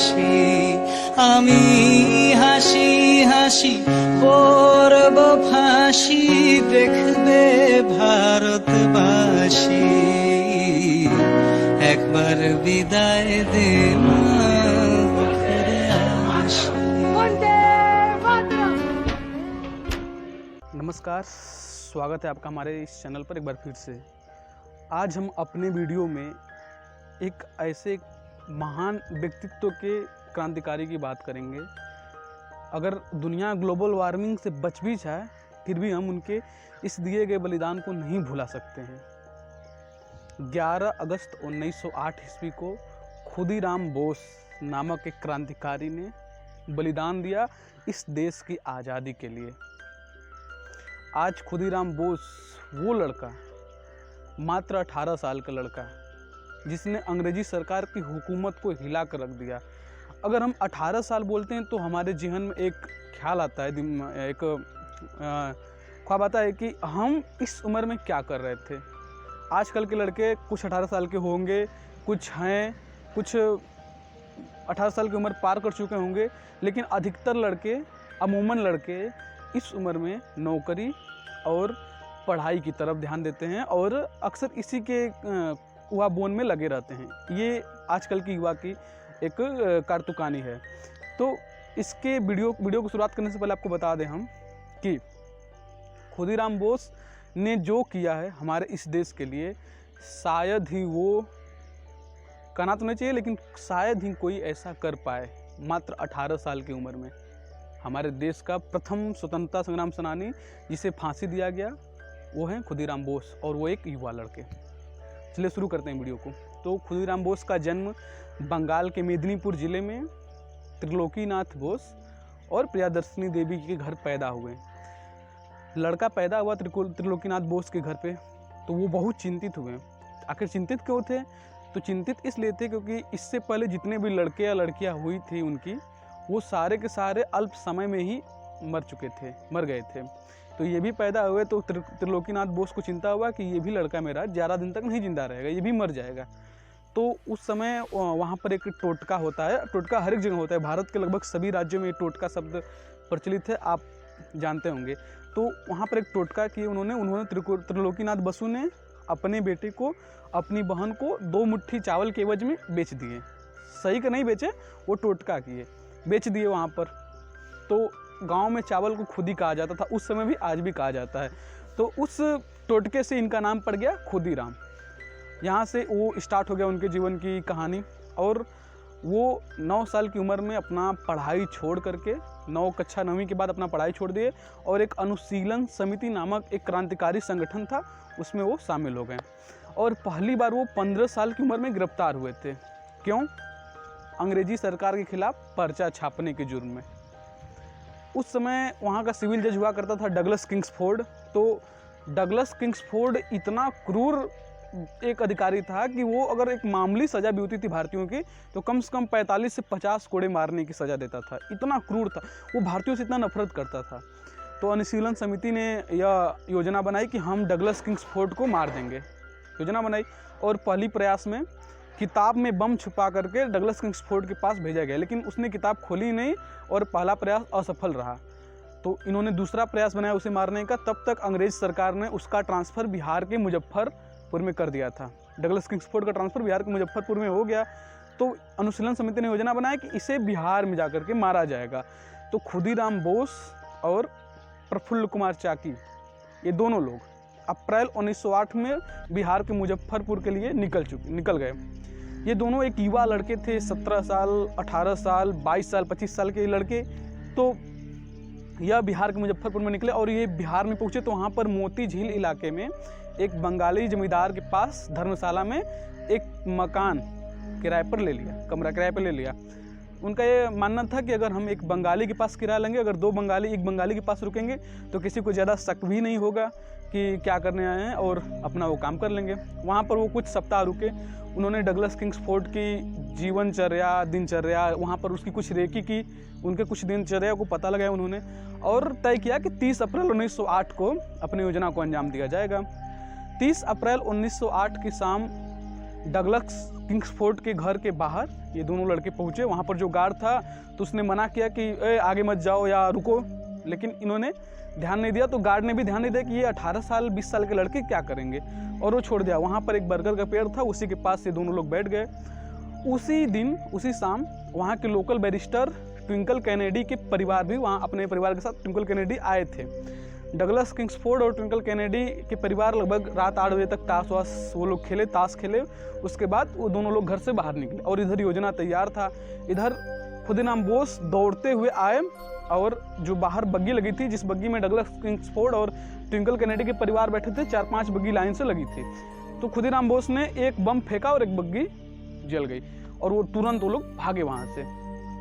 ভালোবাসি আমি হাসি হাসি পরব ফাঁসি দেখবে ভারতবাসী একবার বিদায় দে মা ফিরে আসি। नमस्कार, स्वागत है आपका हमारे इस चैनल पर एक बार फिर से। आज हम अपने वीडियो में एक ऐसे महान व्यक्तित्व के क्रांतिकारी की बात करेंगे। अगर दुनिया ग्लोबल वार्मिंग से बच भी जाए फिर भी हम उनके इस दिए गए बलिदान को नहीं भुला सकते हैं। 11 अगस्त 1908 ईस्वी को खुदीराम बोस नामक एक क्रांतिकारी ने बलिदान दिया इस देश की आज़ादी के लिए। आज खुदीराम बोस वो लड़का, मात्र 18 साल का लड़का, जिसने अंग्रेजी सरकार की हुकूमत को हिला कर रख दिया। अगर हम 18 साल बोलते हैं तो हमारे जहन में एक ख्याल आता है, एक ख्वाब आता है कि हम इस उम्र में क्या कर रहे थे। आजकल के लड़के कुछ 18 साल के होंगे, कुछ हैं, कुछ 18 साल की उम्र पार कर चुके होंगे, लेकिन अधिकतर लड़के, अमूमन लड़के इस उम्र में नौकरी और पढ़ाई की तरफ ध्यान देते हैं और अक्सर इसी के युवा बोन में लगे रहते हैं। ये आजकल की युवा की एक कारतुकानी है। तो इसके वीडियो को शुरुआत करने से पहले आपको बता दें हम कि खुदीराम बोस ने जो किया है हमारे इस देश के लिए, शायद ही वो कहना तो नहीं चाहिए, लेकिन शायद ही कोई ऐसा कर पाए मात्र 18 साल की उम्र में। हमारे देश का प्रथम स्वतंत्रता संग्राम सेनानी जिसे फांसी दिया गया वो हैं खुदीराम बोस, और वो एक युवा लड़के। चलिए शुरू करते हैं वीडियो को। तो खुदीराम बोस का जन्म बंगाल के मेदिनीपुर ज़िले में त्रिलोकीनाथ बोस और प्रियदर्शनी देवी के घर पैदा हुए। लड़का पैदा हुआ त्रिलोकीनाथ बोस के घर पे, तो वो बहुत चिंतित हुए। आखिर चिंतित क्यों थे? तो चिंतित इसलिए थे क्योंकि इससे पहले जितने भी लड़के या लड़कियां हुई थी उनकी, वो सारे के सारे अल्प समय में ही मर गए थे। तो ये भी पैदा हुए, तो त्रिलोकीनाथ बोस को चिंता हुआ कि ये भी लड़का मेरा ज़्यादा दिन तक नहीं जिंदा रहेगा, ये भी मर जाएगा। तो उस समय वहाँ पर एक टोटका होता है, टोटका हर एक जगह होता है, भारत के लगभग सभी राज्यों में ये टोटका शब्द प्रचलित है, आप जानते होंगे। तो वहाँ पर एक टोटका किए उन्होंने त्रिलोकीनाथ बसु ने अपने बेटे को, अपनी बहन को 2 मुट्ठी चावल के एवज में बेच दिए। सही का नहीं बेचे, वो टोटका किए, बेच दिए वहाँ पर। तो गांव में चावल को खुदी कहा जाता था, उस समय भी, आज भी कहा जाता है। तो उस टोटके से इनका नाम पड़ गया खुदीराम। यहाँ से वो स्टार्ट हो गया उनके जीवन की कहानी। और वो 9 साल की उम्र में अपना पढ़ाई छोड़ करके, 9 कक्षा 9वीं के बाद अपना पढ़ाई छोड़ दिए और एक अनुशीलन समिति नामक एक क्रांतिकारी संगठन था, उसमें वो शामिल हो गए। और पहली बार वो 15 साल की उम्र में गिरफ्तार हुए थे। क्यों? अंग्रेजी सरकार के खिलाफ पर्चा छापने के जुर्म में। उस समय वहाँ का सिविल जज हुआ करता था डगलस किंग्सफोर्ड। तो डगलस किंग्सफोर्ड इतना क्रूर एक अधिकारी था कि वो अगर एक मामूली सज़ा भी होती थी भारतीयों की, तो कम से कम 45 से 50 कोड़े मारने की सज़ा देता था। इतना क्रूर था वो, भारतीयों से इतना नफरत करता था। तो अनुशीलन समिति ने यह योजना बनाई कि हम डगलस किंग्सफोर्ड को मार देंगे। योजना बनाई और पहली प्रयास में किताब में बम छुपा करके डगलस किंग्सफोर्ड के पास भेजा गया, लेकिन उसने किताब खोली नहीं और पहला प्रयास असफल रहा। तो इन्होंने दूसरा प्रयास बनाया उसे मारने का। तब तक अंग्रेज सरकार ने उसका ट्रांसफ़र बिहार के मुजफ्फरपुर में कर दिया था। डगलस किंग्सफोर्ड का ट्रांसफ़र बिहार के मुजफ्फरपुर में हो गया। तो अनुशीलन समिति ने योजना बनाया कि इसे बिहार में जा करके मारा जाएगा। तो खुदीराम बोस और प्रफुल्ल कुमार चाकी, ये दोनों लोग अप्रैल 1908 में बिहार के मुजफ्फरपुर के लिए निकल गए। ये दोनों एक युवा लड़के थे, 17 साल, 18 साल, 22 साल, 25 साल के लड़के। तो यह बिहार के मुजफ्फरपुर में निकले और ये बिहार में पहुँचे तो वहाँ पर मोती झील इलाके में एक बंगाली जमींदार के पास धर्मशाला में एक मकान किराए पर ले लिया, कमरा किराए पर ले लिया। उनका ये मानना था कि अगर हम एक बंगाली के पास किराया लेंगे, अगर 2 बंगाली एक बंगाली के पास रुकेंगे तो किसी को ज़्यादा शक भी नहीं होगा कि क्या करने आए हैं और अपना वो काम कर लेंगे। वहाँ पर वो कुछ सप्ताह रुके। उन्होंने डगलस किंग्सफोर्ड की जीवनचर्या, दिनचर्या, वहाँ पर उसकी कुछ रेकी की, उनके कुछ दिनचर्या को पता लगाया उन्होंने और तय किया कि 30 अप्रैल 1908 को अपनी योजना को अंजाम दिया जाएगा। 30 अप्रैल 1908 की शाम डगलस किंग्सफोर्ड के घर के बाहर ये दोनों लड़के पहुँचे। वहाँ पर जो गार्ड था तो उसने मना किया कि आगे मत जाओ या रुको, लेकिन इन्होंने ध्यान नहीं दिया। तो गार्ड ने भी ध्यान नहीं दिया कि ये 18 साल 20 साल के लड़के क्या करेंगे, और वो छोड़ दिया। वहाँ पर एक बरगद का पेड़ था, उसी के पास ये दोनों लोग बैठ गए। उसी दिन उसी शाम वहाँ के लोकल बैरिस्टर ट्विंकल कैनेडी के परिवार भी वहाँ अपने परिवार के साथ ट्विंकल कैनेडी आए थे। डगलस किंग्सफोर्ड और ट्विंकल कैनेडी के परिवार लगभग रात 8 बजे तक ताश खेले। उसके बाद वो दोनों लोग घर से बाहर निकले और इधर योजना तैयार था। इधर खुदीराम बोस दौड़ते हुए आए और जो बाहर बग्गी लगी थी, जिस बग्गी में डगलस किंग्सफोर्ड और ट्विंकल कैनेडी के परिवार बैठे थे, 4-5 बग्गी लाइन से लगी थी। तो खुदीराम बोस ने एक बम फेंका और एक बग्गी जल गई और वो तुरंत वो लोग भागे वहाँ से।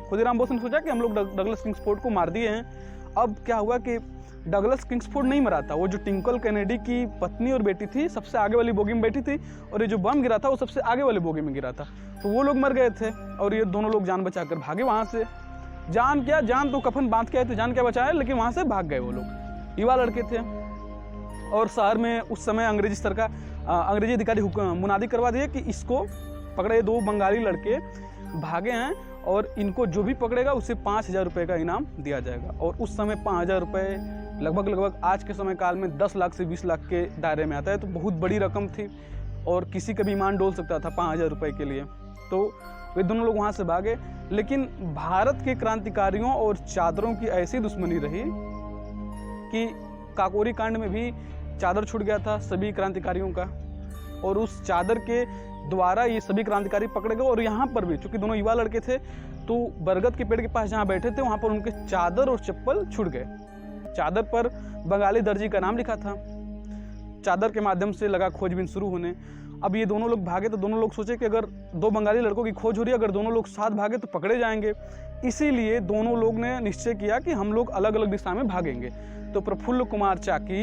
खुदीराम बोस ने सोचा कि हम लोग डगलस किंग्सफोर्ड को मार दिए हैं। अब क्या हुआ कि डगलस किंग्सफोर्ड नहीं मरा था, वो जो ट्विंकल कैनेडी की पत्नी और बेटी थी सबसे आगे वाली बोगी में बैठी थी, और ये जो बम गिरा था वो सबसे आगे वाली बोगी में गिरा था। तो वो लोग मर गए थे और ये दोनों लोग जान बचाकर भागे वहाँ से। जान तो कफन बांध के आए थे, जान क्या बचाया, लेकिन वहाँ से भाग गए वो लोग। युवा लड़के थे और शहर में उस समय अंग्रेजी अधिकारी मुनादी करवा दिए कि इसको पकड़े। 2 बंगाली लड़के भागे हैं और इनको जो भी पकड़ेगा उसे 5,000 रुपये का इनाम दिया जाएगा। और उस समय 5,000 रुपये लगभग आज के समय काल में 10 लाख से 20 लाख के दायरे में आता है। तो बहुत बड़ी रकम थी और किसी का भी ईमान डोल सकता था 5,000 रुपये के लिए। तो वे दोनों लोग वहाँ से भागे। लेकिन भारत के क्रांतिकारियों और चादरों की ऐसी दुश्मनी रही कि काकोरी कांड में भी चादर छूट गया था सभी क्रांतिकारियों का, और उस चादर के द्वारा ये सभी क्रांतिकारी पकड़े गए। और यहाँ पर भी चूंकि दोनों युवा लड़के थे तो बरगद के पेड़ के पास जहाँ बैठे थे वहाँ पर उनके चादर और चप्पल छूट गए। चादर पर बंगाली दर्जी का नाम लिखा था। चादर के माध्यम से लगा खोजबीन शुरू होने। अब ये दोनों लोग भागे तो दोनों लोग सोचे कि अगर 2 बंगाली लड़कों की खोज हो रही है, अगर दोनों लोग साथ भागे तो पकड़े जाएंगे। इसीलिए दोनों लोग ने निश्चय किया कि हम लोग अलग अलग दिशा में भागेंगे। तो प्रफुल्ल कुमार चाकी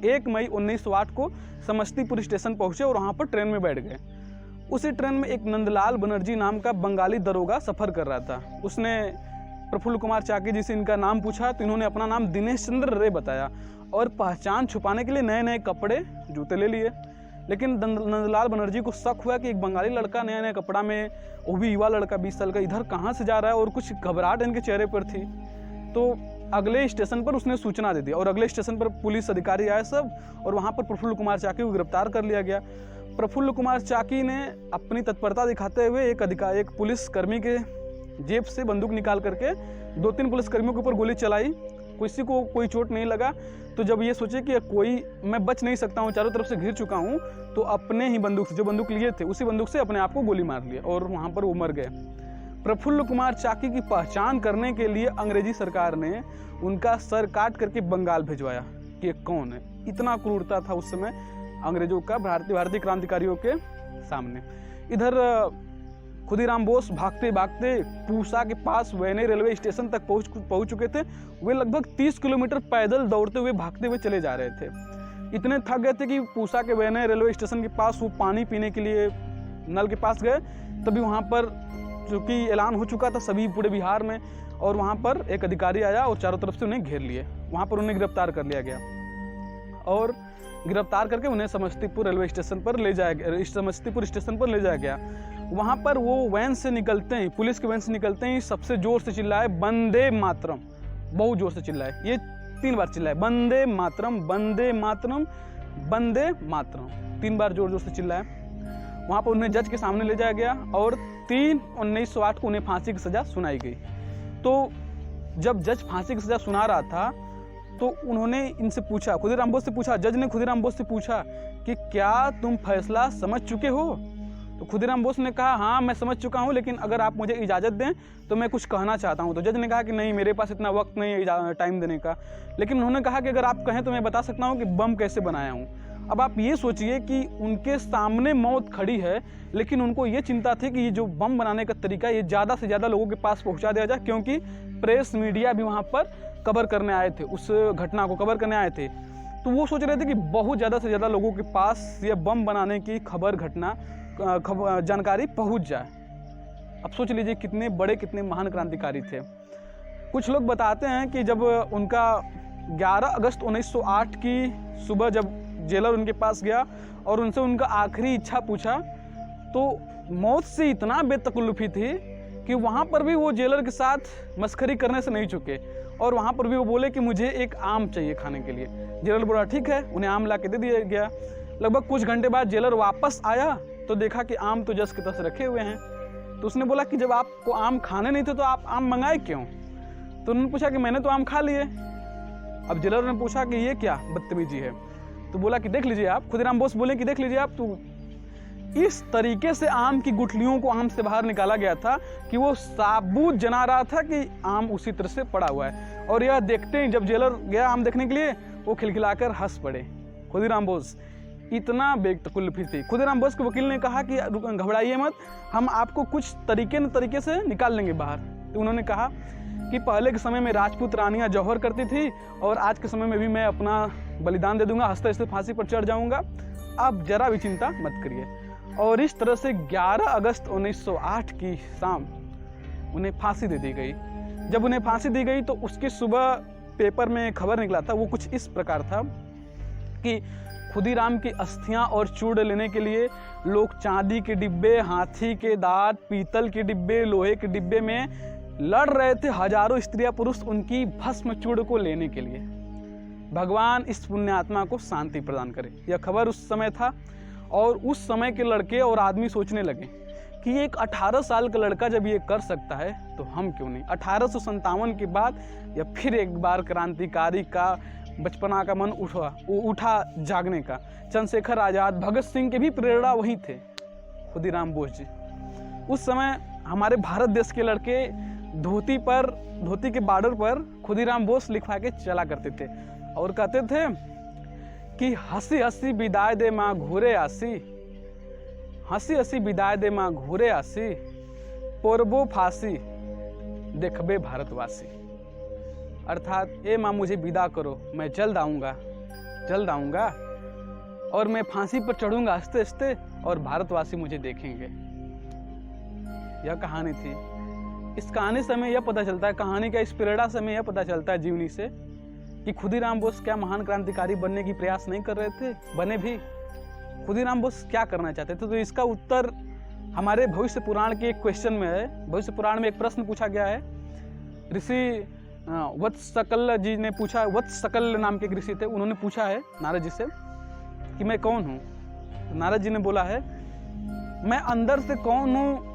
1 मई 1908 को समस्तीपुर स्टेशन पहुंचे और वहाँ पर ट्रेन में बैठ गए। उसी ट्रेन में एक नंदलाल बनर्जी नाम का बंगाली दरोगा सफ़र कर रहा था। उसने प्रफुल्ल कुमार चाकी जी से इनका नाम पूछा तो इन्होंने अपना नाम दिनेश चंद्र रे बताया और पहचान छुपाने के लिए नए नए कपड़े जूते ले लिए। लेकिन नंदलाल बनर्जी को शक हुआ कि एक बंगाली लड़का नया नया कपड़ा में, वो भी युवा लड़का 20 साल का, इधर कहाँ से जा रहा है, और कुछ घबराहट इनके चेहरे पर थी। तो अगले स्टेशन पर उसने सूचना दे दी और अगले स्टेशन पर पुलिस अधिकारी आए सब, और वहाँ पर प्रफुल्ल कुमार चाकी को गिरफ्तार कर लिया गया। प्रफुल्ल कुमार चाकी ने अपनी तत्परता दिखाते हुए एक पुलिसकर्मी के जेब से बंदूक निकाल करके 2-3 पुलिसकर्मियों के ऊपर गोली चलाई। किसी को कोई चोट नहीं लगा। तो जब ये सोचे कि मैं बच नहीं सकता हूँ, चारों तरफ से घिर चुका हूँ, तो अपने ही बंदूक से, जो बंदूक लिए थे उसी बंदूक से अपने आप को गोली मार लिया और वहाँ पर वो मर गए। प्रफुल्ल कुमार चाकी की पहचान करने के लिए अंग्रेजी सरकार ने उनका सर काट करके बंगाल भिजवाया कि ये कौन है। इतना क्रूरता था उस समय अंग्रेजों का भारतीय क्रांतिकारियों के सामने। इधर खुदीराम बोस भागते भागते पूसा के पास वैने रेलवे स्टेशन तक पहुंच चुके थे। वे लगभग 30 किलोमीटर पैदल दौड़ते हुए भागते हुए चले जा रहे थे। इतने थक गए थे कि पूसा के वैने रेलवे स्टेशन के पास वो पानी पीने के लिए नल के पास गए। तभी वहाँ पर चूँकि ऐलान हो चुका था सभी पूरे बिहार में, और वहाँ पर एक अधिकारी आया और चारों तरफ से उन्हें घेर लिए। वहाँ पर उन्हें गिरफ्तार कर लिया गया और गिरफ्तार करके उन्हें समस्तीपुर स्टेशन पर ले जाया गया। वहाँ पर वो वैन से निकलते हैं, पुलिस के वैन से निकलते हैं, सबसे जोर से चिल्लाए वंदे मातरम, बहुत जोर से चिल्लाए। ये 3 बार चिल्लाए, वंदे मातरम, वंदे मातरम, वंदे मातरम, 3 बार जोर जोर से चिल्लाए। वहाँ पर उन्हें जज के सामने ले जाया गया और 3/1908 को उन्हें फांसी की सज़ा सुनाई गई। तो जब जज फांसी की सज़ा सुना रहा था तो उन्होंने इनसे पूछा, खुदीराम बोस से पूछा, जज ने खुदीराम बोस से पूछा कि क्या तुम फैसला समझ चुके हो? तो खुदीराम बोस ने कहा हाँ मैं समझ चुका हूँ, लेकिन अगर आप मुझे इजाज़त दें तो मैं कुछ कहना चाहता हूँ। तो जज ने कहा कि नहीं, मेरे पास इतना वक्त नहीं है टाइम देने का। लेकिन उन्होंने कहा कि अगर आप कहें तो मैं बता सकता हूँ कि बम कैसे बनाया हूँ। अब आप ये सोचिए कि उनके सामने मौत खड़ी है, लेकिन उनको ये चिंता थी कि ये जो बम बनाने का तरीका ये ज़्यादा से ज़्यादा लोगों के पास पहुँचा दिया जाए, क्योंकि प्रेस मीडिया भी वहाँ पर कवर करने आए थे, उस घटना को कवर करने आए थे। तो वो सोच रहे थे कि बहुत ज़्यादा से ज़्यादा लोगों के पास ये बम बनाने की जानकारी पहुंच जाए। अब सोच लीजिए कितने बड़े, कितने महान क्रांतिकारी थे। कुछ लोग बताते हैं कि जब उनका 11 अगस्त 1908 की सुबह जब जेलर उनके पास गया और उनसे उनका आखिरी इच्छा पूछा तो मौत से इतना बेतकल्लुफी थी कि वहाँ पर भी वो जेलर के साथ मस्खरी करने से नहीं चुके और वहाँ पर भी वो बोले कि मुझे एक आम चाहिए खाने के लिए। जेलर बोला ठीक है, उन्हें आम ला के दे दिया गया। लगभग कुछ घंटे बाद जेलर वापस आया तो देखा कि आम तो जस के तस रखे हुए हैं। तो उसने बोला कि जब आपको आम खाने नहीं थे तो आप आम मंगाए क्यों? तो उन्होंने पूछा कि मैंने तो आम खा लिए। अब जेलर ने पूछा कि ये क्या बदतमीजी है? तो बोला कि देख लीजिए आप, खुदीराम बोस बोले कि देख लीजिए आप। तो इस तरीके से आम की गुठलियों को आम से बाहर निकाला गया था कि वो साबुत जना रहा था कि आम उसी तरह से पड़ा हुआ है। और यह देखते ही जब जेलर गया आम देखने के लिए, वो खिलखिलाकर हंस पड़े। खुदीराम बोस इतना बेतकल्लुफी थी। खुदीराम बोस के वकील ने कहा कि घबराइए मत, हम आपको कुछ तरीके से निकाल लेंगे बाहर। तो उन्होंने कहा कि पहले के समय में राजपूत रानियां जौहर करती थी और आज के समय में भी मैं अपना बलिदान दे दूंगा, हंसते हंसते फांसी पर चढ़ जाऊंगा, आप जरा भी चिंता मत करिए। और इस तरह से 11 अगस्त 1908 की शाम उन्हें फांसी दे दी गई। जब उन्हें फांसी दी गई तो उसकी सुबह पेपर में खबर निकला था, वो कुछ इस प्रकार था कि खुदीराम की अस्थियां और चूड़ लेने के लिए लोग चांदी के डिब्बे, हाथी के दांत, पीतल के डिब्बे, लोहे के डिब्बे में लड़ रहे थे। हजारों स्त्रियां पुरुष उनकी भस्म चूड़ को लेने के लिए। भगवान इस पुण्यात्मा को शांति प्रदान करे। यह खबर उस समय था और उस समय के लड़के और आदमी सोचने लगे कि एक 18 साल का लड़का जब ये कर सकता है तो हम क्यों नहीं। 1857 के बाद या फिर एक बार क्रांतिकारी का बचपना का मन उठा जागने का। चंद्रशेखर आज़ाद, भगत सिंह के भी प्रेरणा वही थे, खुदीराम बोस जी। उस समय हमारे भारत देश के लड़के धोती के बॉर्डर पर खुदीराम बोस लिखवा के चला करते थे और कहते थे कि हंसी हंसी विदाई दे माँ घूरे आसी, हंसी हंसी विदाई दे माँ घूरे आसी, पोरबो फांसी देखबे भारतवासी। अर्थात ए माँ मुझे विदा करो, मैं जल्द आऊँगा और मैं फांसी पर चढ़ूंगा हंसते हंसते और भारतवासी मुझे देखेंगे। यह कहानी थी। इस कहानी से हमें यह पता चलता है, कहानी का इस प्रेरणा से हमें यह पता चलता है जीवनी से कि खुदीराम बोस क्या महान क्रांतिकारी बनने की प्रयास नहीं कर रहे थे? बने भी। खुदीराम बोस क्या करना चाहते थे? तो इसका उत्तर हमारे भविष्य पुराण के एक क्वेश्चन में है। भविष्य पुराण में एक प्रश्न पूछा गया है। ऋषि वत्सकल जी ने पूछा, वत्सकल नाम के एक ऋषि थे, उन्होंने पूछा है नारद जी से कि मैं कौन हूँ? तो नारद जी ने बोला है, मैं अंदर से कौन हूँ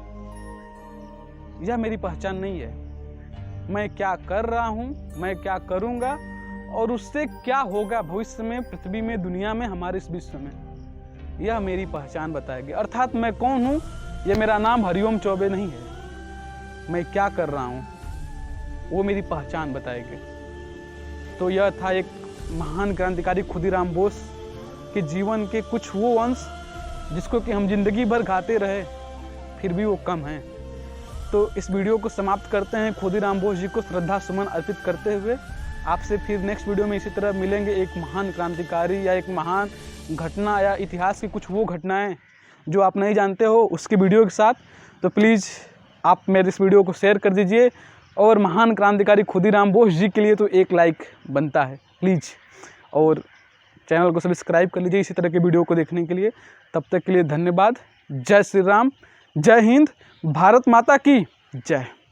यह मेरी पहचान नहीं है। मैं क्या कर रहा हूँ, मैं क्या करूँगा और उससे क्या होगा भविष्य में, पृथ्वी में, दुनिया में, हमारे इस विश्व में, यह मेरी पहचान बताएगी। अर्थात मैं कौन हूँ, यह मेरा नाम हरिओम चौबे नहीं है। मैं क्या कर रहा हूँ वो मेरी पहचान बताएगी। तो यह था एक महान क्रांतिकारी खुदीराम बोस के जीवन के कुछ वो अंश जिसको कि हम जिंदगी भर गाते रहे फिर भी वो कम हैं। तो इस वीडियो को समाप्त करते हैं खुदीराम बोस जी को श्रद्धा सुमन अर्पित करते हुए। आपसे फिर नेक्स्ट वीडियो में इसी तरह मिलेंगे, एक महान क्रांतिकारी या एक महान घटना या इतिहास की कुछ वो घटनाएं जो आप नहीं जानते हो उसके वीडियो के साथ। तो प्लीज़ आप मेरे इस वीडियो को शेयर कर दीजिए और महान क्रांतिकारी खुदीराम बोस जी के लिए तो एक लाइक बनता है प्लीज़, और चैनल को सब्सक्राइब कर लीजिए इसी तरह के वीडियो को देखने के लिए। तब तक के लिए धन्यवाद। जय श्री राम, जय हिंद, भारत माता की जय।